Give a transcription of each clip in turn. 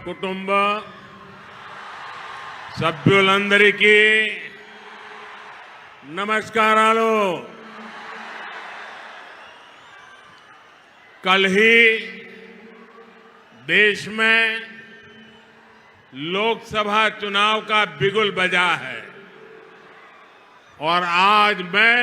కుటుంబ సభ్యులందరికీ नमस्कारालो। कल ही देश में लोकसभा चुनाव का बिगुल बजा है और आज मैं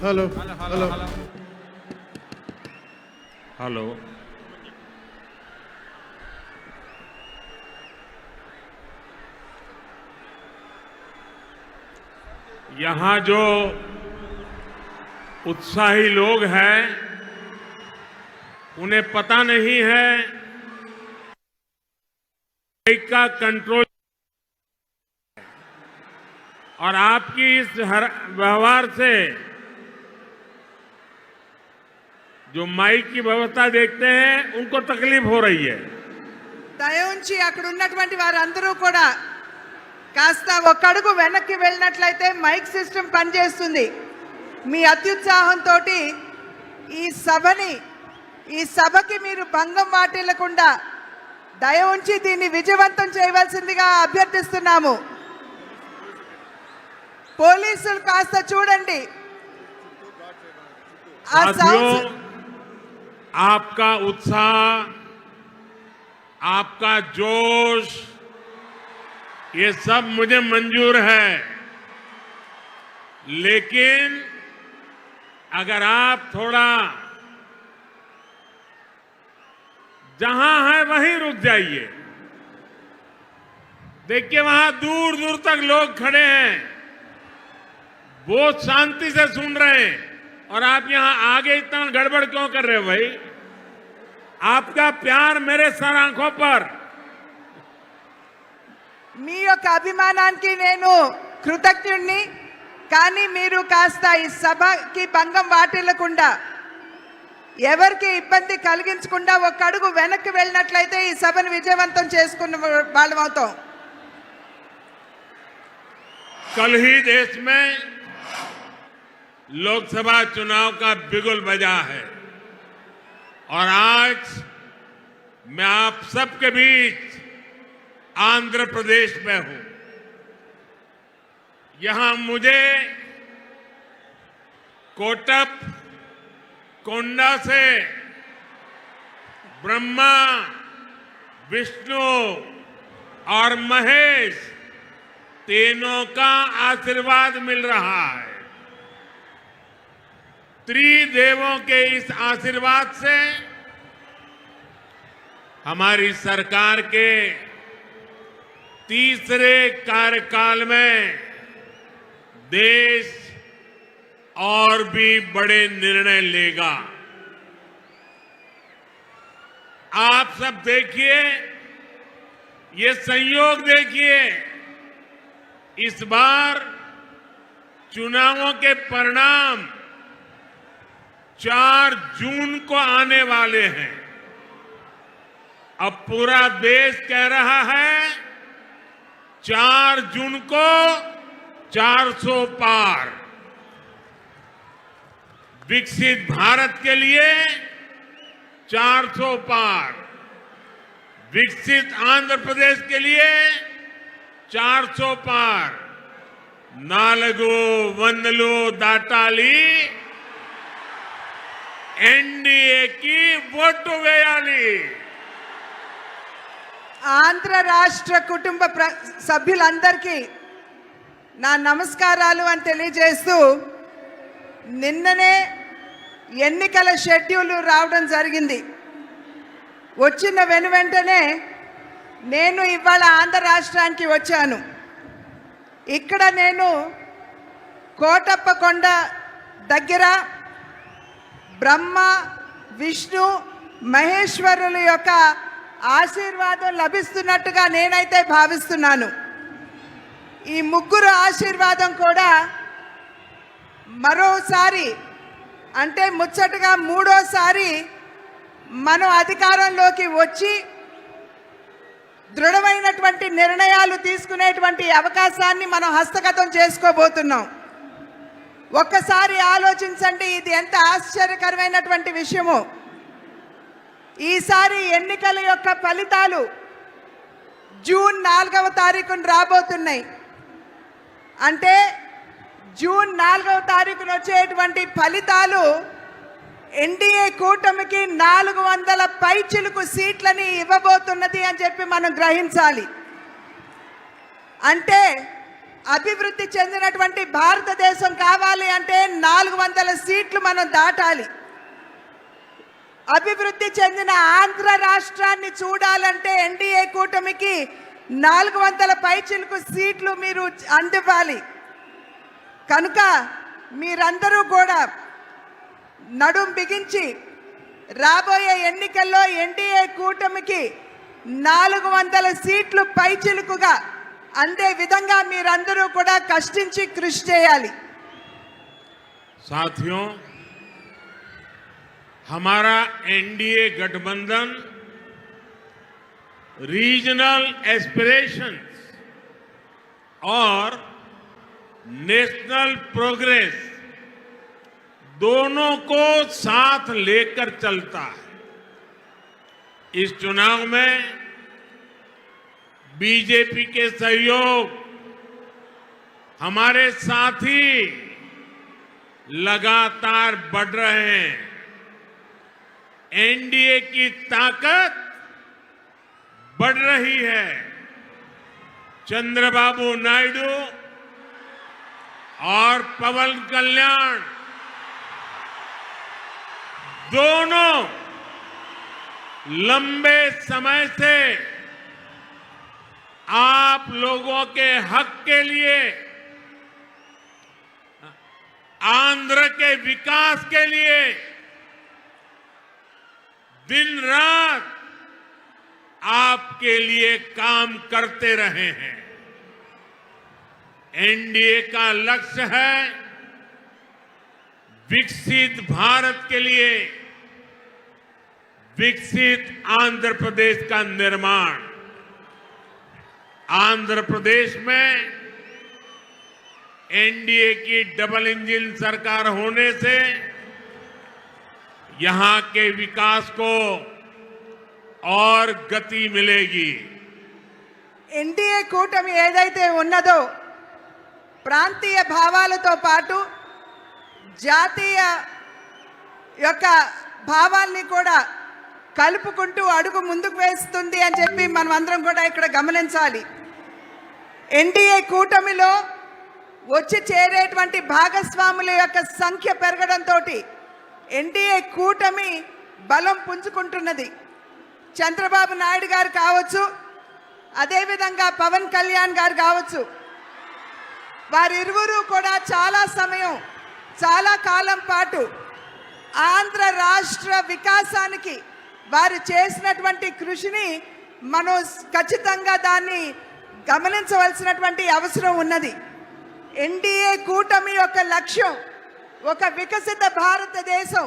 हेलो हेलो यहाँ जो उत्साही लोग हैं उन्हें पता नहीं है का कंट्रोल और आपकी इस व्यवहार से जो माइक की व्यवस्था देखते हैं उनको तकलीफ हो रही है। దయవుంచి అక్కడ ఉన్నటువంటి వారందరూ కూడా కాస్త ఒక అడుగు వెనక్కి వెళ్ళినట్లయితే మైక్ సిస్టమ్ పనిచేస్తుంది। మీ అత్యుత్సాహంతో ఈ సభకి మీరు భంగం వాటిల్లకుండా దయవుంచి దీన్ని విజయవంతం చేయవలసిందిగా అభ్యర్థిస్తున్నాము। పోలీసులు కాస్త చూడండి। आपका उत्साह, आपका जोश, ये सब मुझे मंजूर है, लेकिन अगर आप थोड़ा जहां है वहीं रुक जाइए। देखिए वहां दूर दूर तक लोग खड़े हैं, बहुत शांति से सुन रहे हैं और आप यहां आगे इतना गड़बड़ क्यों कर रहे हो भाई? आपका प्यार मेरे सर आंखों पर। మీ యొక్క అభిమానానికి నేను కృతజ్ఞుడిని, కానీ మీరు కాస్త ఈ సభకి భంగం వాటిల్లకుండా ఎవరికి ఇబ్బంది కలిగించకుండా ఒక అడుగు వెనక్కి వెళ్ళినట్లయితే ఈ సభను విజయవంతం చేసుకున్న వాళ్ళం అవుతాం। कल ही देश में लोकसभा चुनाव का बिगुल बजा है और आज मैं आप सबके बीच आंध्र प्रदेश में हूं। यहां मुझे कोटप कोंडा से ब्रह्मा, विष्णु, और महेश, तीनों का आशीर्वाद मिल रहा है। त्रिदेवों के इस आशीर्वाद से हमारी सरकार के तीसरे कार्यकाल में देश और भी बड़े निर्णय लेगा। आप सब देखिए, ये संयोग देखिए, इस बार चुनावों के परिणाम 4 जून को आने वाले हैं। अब पूरा देश कह रहा है 4 जून को 400 पार। विकसित भारत के लिए 400 पार, विकसित आंध्र प्रदेश के लिए 400 पार। नालगो वंदलो दाटाली एनडीए की ఓటు వేయాలి। ఆంధ్ర రాష్ట్ర కుటుంబ సభ్యులందరికీ నా నమస్కారాలు అని తెలియజేస్తూ, నిన్ననే ఎన్నికల షెడ్యూల్ రావడం జరిగింది. వచ్చిన వెంటనే నేను ఇవాళ ఆంధ్ర రాష్ట్రానికి వచ్చాను. ఇక్కడ నేను కోటప్పకొండ దగ్గర బ్రహ్మ, విష్ణు, మహేశ్వరుల యొక్క ఆశీర్వాదం లభిస్తున్నట్టుగా నేనైతే భావిస్తున్నాను. ఈ ముగ్గురు ఆశీర్వాదం కూడా మరోసారి, అంటే ముచ్చటగా మూడోసారి మనం అధికారంలోకి వచ్చి దృఢమైనటువంటి నిర్ణయాలు తీసుకునేటువంటి అవకాశాన్ని మనం హస్తగతం చేసుకోబోతున్నాం. ఒక్కసారి ఆలోచించండి, ఇది ఎంత ఆశ్చర్యకరమైనటువంటి విషయమో. ఈసారి ఎన్నికల యొక్క ఫలితాలు జూన్ 4వ తారీఖున రాబోతున్నాయి. అంటే జూన్ 4వ తారీఖున వచ్చేటువంటి ఫలితాలు ఎన్డీఏ కూటమికి 400 పైచిలుకు సీట్లని ఇవ్వబోతున్నది అని చెప్పి మనం గ్రహించాలి. అంటే అభివృద్ధి చెందినటువంటి భారతదేశం కావాలి అంటే 400 సీట్లు మనం దాటాలి. అభివృద్ధి చెందిన ఆంధ్ర రాష్ట్రాన్ని చూడాలంటే ఎన్డీఏ కూటమికి 400 పైచిలుకు సీట్లు మీరు అందివ్వాలి. కనుక మీరందరూ కూడా నడుం బిగించి రాబోయే ఎన్నికల్లో ఎన్డీఏ కూటమికి 400 సీట్లు పైచిలుకుగా అందే విధంగా మీరందరూ కూడా కష్టించి కృషి చేయాలి. साथियों, हमारा एनडीए गठबंधन रीजनल एस्पिरेशंस और नेशनल प्रोग्रेस दोनों को साथ लेकर चलता है। इस चुनाव में बीजेपी के सहयोग हमारे साथी लगातार बढ़ रहे हैं। एनडीए की ताकत बढ़ रही है। चंद्रबाबू नायडू और पवन कल्याण दोनों लंबे समय से आप लोगों के हक के लिए, आंध्र के विकास के लिए दिन रात आपके लिए काम करते रहे हैं। एनडीए का लक्ष्य है विकसित भारत के लिए विकसित आंध्र प्रदेश का निर्माण। आंध्र प्रदेश में एनडीए की डबल इंजन सरकार होने से यहां के विकास को और गति मिलेगी। ఎన్డీఏ కూటమి ఏదైతే ఉన్నదో ప్రాంతీయ భావాలతో పాటు జాతీయ యొక్క భావాల్ని కూడా కలుపుకుంటూ అడుగు ముందుకు వేస్తుంది అని చెప్పి మనం అందరం కూడా ఇక్కడ గమనించాలి. ఎన్డీఏ కూటమిలో వచ్చి చేరేటువంటి భాగస్వాముల యొక్క సంఖ్య పెరగడంతో ఎన్డీఏ కూటమి బలం పుంజుకుంటున్నది. చంద్రబాబు నాయుడు గారు కావచ్చు, అదేవిధంగా పవన్ కళ్యాణ్ గారు కావచ్చు, వారిరువురు కూడా చాలా సమయం, చాలా కాలం పాటు ఆంధ్ర రాష్ట్ర వికాసానికి వారు చేసినటువంటి కృషిని మనం ఖచ్చితంగా దాన్ని గమనించవలసినటువంటి అవసరం ఉన్నది. ఎన్డీఏ కూటమి యొక్క లక్ష్యం ఒక వికసిత భారతదేశం,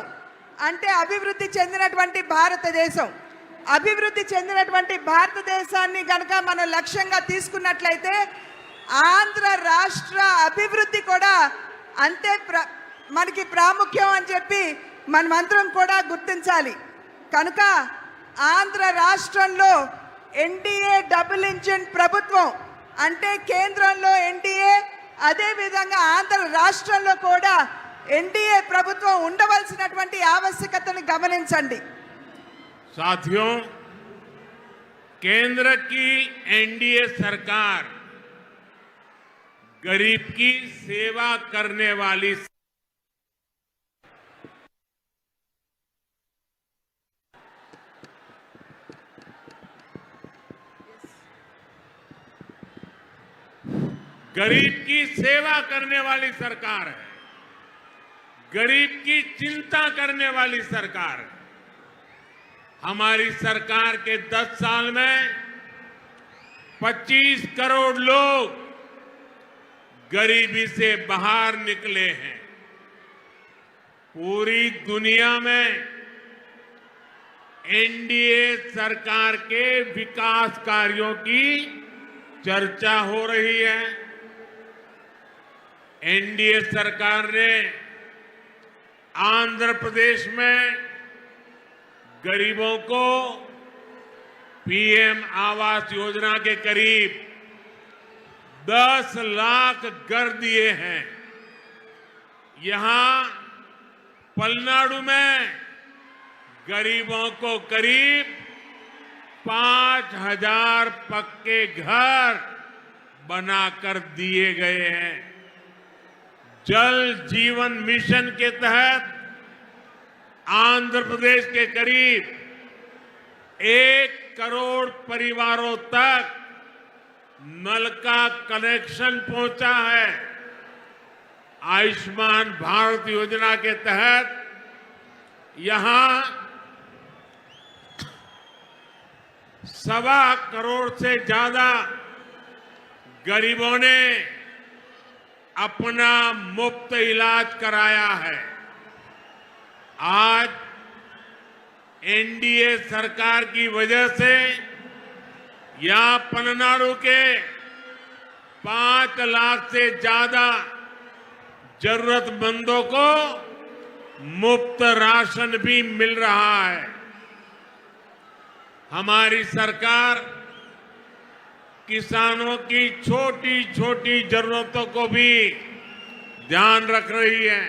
అంటే అభివృద్ధి చెందినటువంటి భారతదేశం. అభివృద్ధి చెందినటువంటి భారతదేశాన్ని కనుక మనం లక్ష్యంగా తీసుకున్నట్లయితే ఆంధ్ర రాష్ట్ర అభివృద్ధి కూడా అంతే మనకి ప్రాముఖ్యం అని చెప్పి మనమందరం కూడా గుర్తించాలి. కనుక ఆంధ్ర రాష్ట్రంలో ఎన్డీఏ డబుల్ ఇంజిన్ ప్రభుత్వం, అంటే కేంద్రంలో ఎన్డీఏ, అదేవిధంగా ఆంధ్ర రాష్ట్రంలో కూడా ఎన్డీఏ ప్రభుత్వం ఉండవలసినటువంటి ఆవశ్యకతను గమనించండి. साथियों, केंद्र की एनडीए सरकार गरीब की सेवा करने वाली गरीब की सेवा करने वाली सरकार है, गरीब की चिंता करने वाली सरकार है। हमारी सरकार के 10 साल में 25 करोड़ लोग गरीबी से बाहर निकले हैं। पूरी दुनिया में एनडीए सरकार के विकास कार्यों की चर्चा हो रही है। एनडीए सरकार ने आंध्र प्रदेश में गरीबों को पीएम आवास योजना के करीब 10 लाख घर दिए हैं। यहां पलनाडु में गरीबों को करीब 5,000 पक्के घर बनाकर दिए गए हैं। जल जीवन मिशन के तहत आंध्र प्रदेश के करीब 1 करोड़ परिवारों तक नल का कनेक्शन पहुंचा है। आयुष्मान भारत योजना के तहत यहां 1.25 करोड़ से ज्यादा गरीबों ने अपना मुफ्त इलाज कराया है। आज एनडीए सरकार की वजह से यहां पलनाडु के 5 लाख से ज्यादा जरूरतमंदों को मुफ्त राशन भी मिल रहा है। हमारी सरकार किसानों की छोटी छोटी जरूरतों को भी ध्यान रख रही है।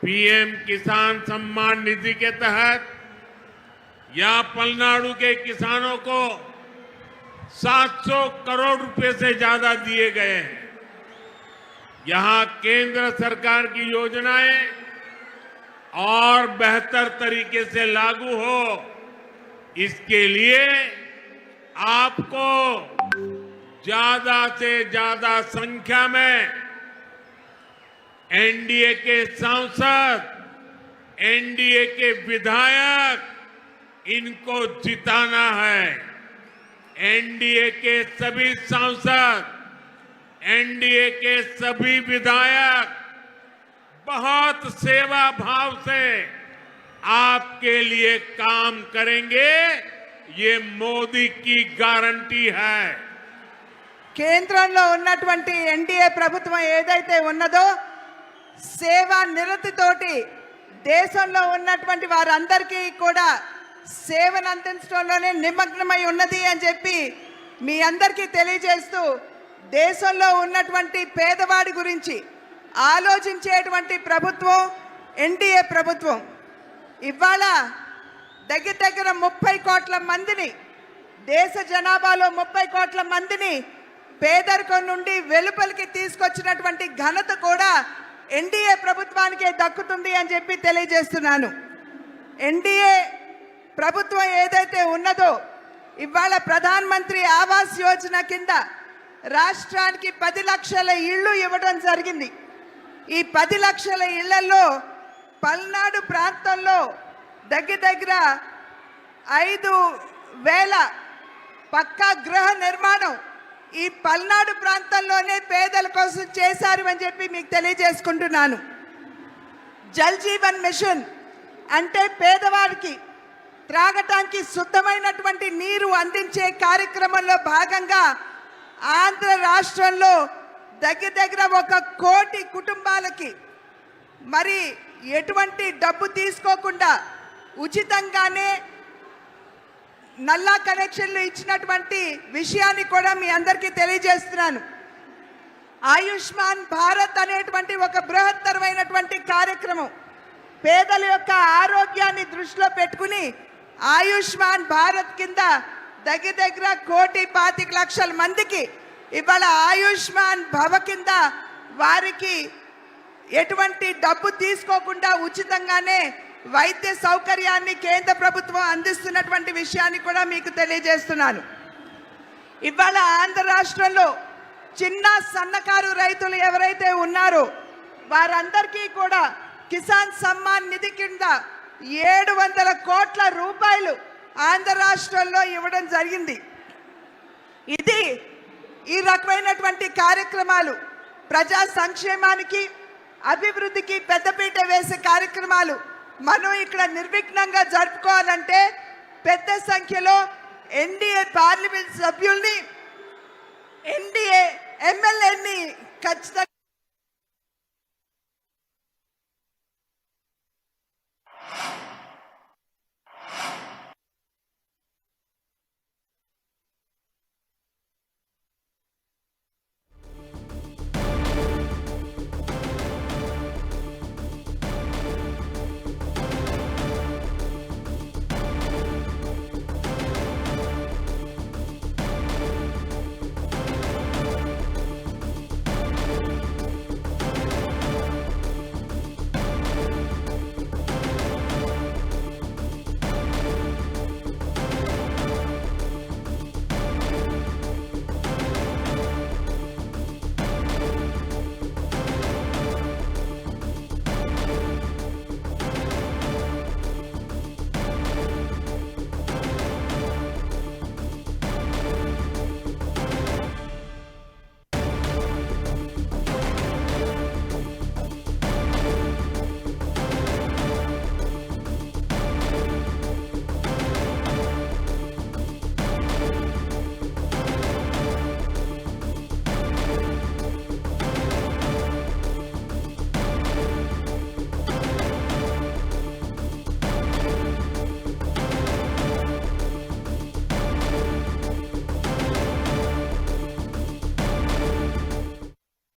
पीएम किसान सम्मान निधि के तहत यहां पलनाडु के किसानों को 700 करोड़ रुपए से ज्यादा दिए गए हैं। यहां केंद्र सरकार की योजनाएं और बेहतर तरीके से लागू हो, इसके लिए आपको ज्यादा से ज्यादा संख्या में एनडीए के सांसद, एनडीए के विधायक, इनको जिताना है। एनडीए के सभी सांसद, एनडीए के सभी विधायक बहुत सेवा भाव से आपके लिए काम करेंगे, ये मोदी की गारंटी है। కేంద్రంలో ఉన్నటువంటి ఎన్డీఏ ప్రభుత్వం ఏదైతే ఉన్నదో సేవా నిరతితోటి దేశంలో ఉన్నటువంటి వారందరికీ కూడా సేవను అందించడంలోనే నిమగ్నమై ఉన్నది అని చెప్పి మీ అందరికీ తెలియజేస్తూ, దేశంలో ఉన్నటువంటి పేదవాడి గురించి ఆలోచించేటువంటి ప్రభుత్వం ఎన్డీఏ ప్రభుత్వం. ఇవాళ దగ్గర దగ్గర 30 కోట్ల మందిని, దేశ జనాభాలో 30 కోట్ల మందిని పేదరికం నుండి వెలుపలికి తీసుకొచ్చినటువంటి ఘనత కూడా ఎన్డీఏ ప్రభుత్వానికే దక్కుతుంది అని చెప్పి తెలియజేస్తున్నాను. ఎన్డీఏ ప్రభుత్వం ఏదైతే ఉన్నదో ఇవాళ ప్రధాన మంత్రి ఆవాస్ యోజన కింద రాష్ట్రానికి 10 లక్షల ఇళ్ళు ఇవ్వడం జరిగింది. ఈ 10 లక్షల ఇళ్లలో పల్నాడు ప్రాంతంలో దగ్గర దగ్గర 5,000 పక్కా గృహ నిర్మాణం ఈ పల్నాడు ప్రాంతంలోనే పేదల కోసం చేశారు అని చెప్పి మీకు తెలియజేసుకుంటున్నాను. జల్ జీవన్ మిషన్ అంటే పేదవారికి త్రాగటానికి శుద్ధమైనటువంటి నీరు అందించే కార్యక్రమంలో భాగంగా ఆంధ్ర రాష్ట్రంలో దగ్గర దగ్గర 1 కోటి కుటుంబాలకి మరి ఎటువంటి డబ్బు తీసుకోకుండా ఉచితంగానే నల్లా కనెక్షన్లు ఇచ్చినటువంటి విషయాన్ని కూడా మీ అందరికీ తెలియజేస్తున్నాను. ఆయుష్మాన్ భారత్ అనేటువంటి ఒక బృహత్తరమైనటువంటి కార్యక్రమం పేదల యొక్క ఆరోగ్యాన్ని దృష్టిలో పెట్టుకుని ఆయుష్మాన్ భారత్ కింద దగ్గర దగ్గర 1,25,00,000 మందికి ఇవాళ ఆయుష్మాన్ భవ కింద వారికి ఎటువంటి డబ్బు తీసుకోకుండా ఉచితంగానే వైద్య సౌకర్యాన్ని కేంద్ర ప్రభుత్వం అందిస్తున్నటువంటి విషయాన్ని కూడా మీకు తెలియజేస్తున్నాను. ఇవాళ ఆంధ్ర రాష్ట్రంలో చిన్న సన్నకారు రైతులు ఎవరైతే ఉన్నారో వారందరికీ కూడా కిసాన్ సమ్మాన్ నిధి కింద 700 కోట్ల రూపాయలు ఆంధ్ర రాష్ట్రంలో ఇవ్వడం జరిగింది. ఇది ఈ రకమైనటువంటి కార్యక్రమాలు ప్రజా సంక్షేమానికి అభివృద్ధికి పెద్దపీట వేసే కార్యక్రమాలు మనం ఇక్కడ నిర్విఘ్నంగా జరుపుకోవాలంటే పెద్ద సంఖ్యలో ఎన్డీఏ పార్లమెంట్ సభ్యుల్ని, ఎన్డీఏ ఎమ్మెల్యేని ఖచ్చితంగా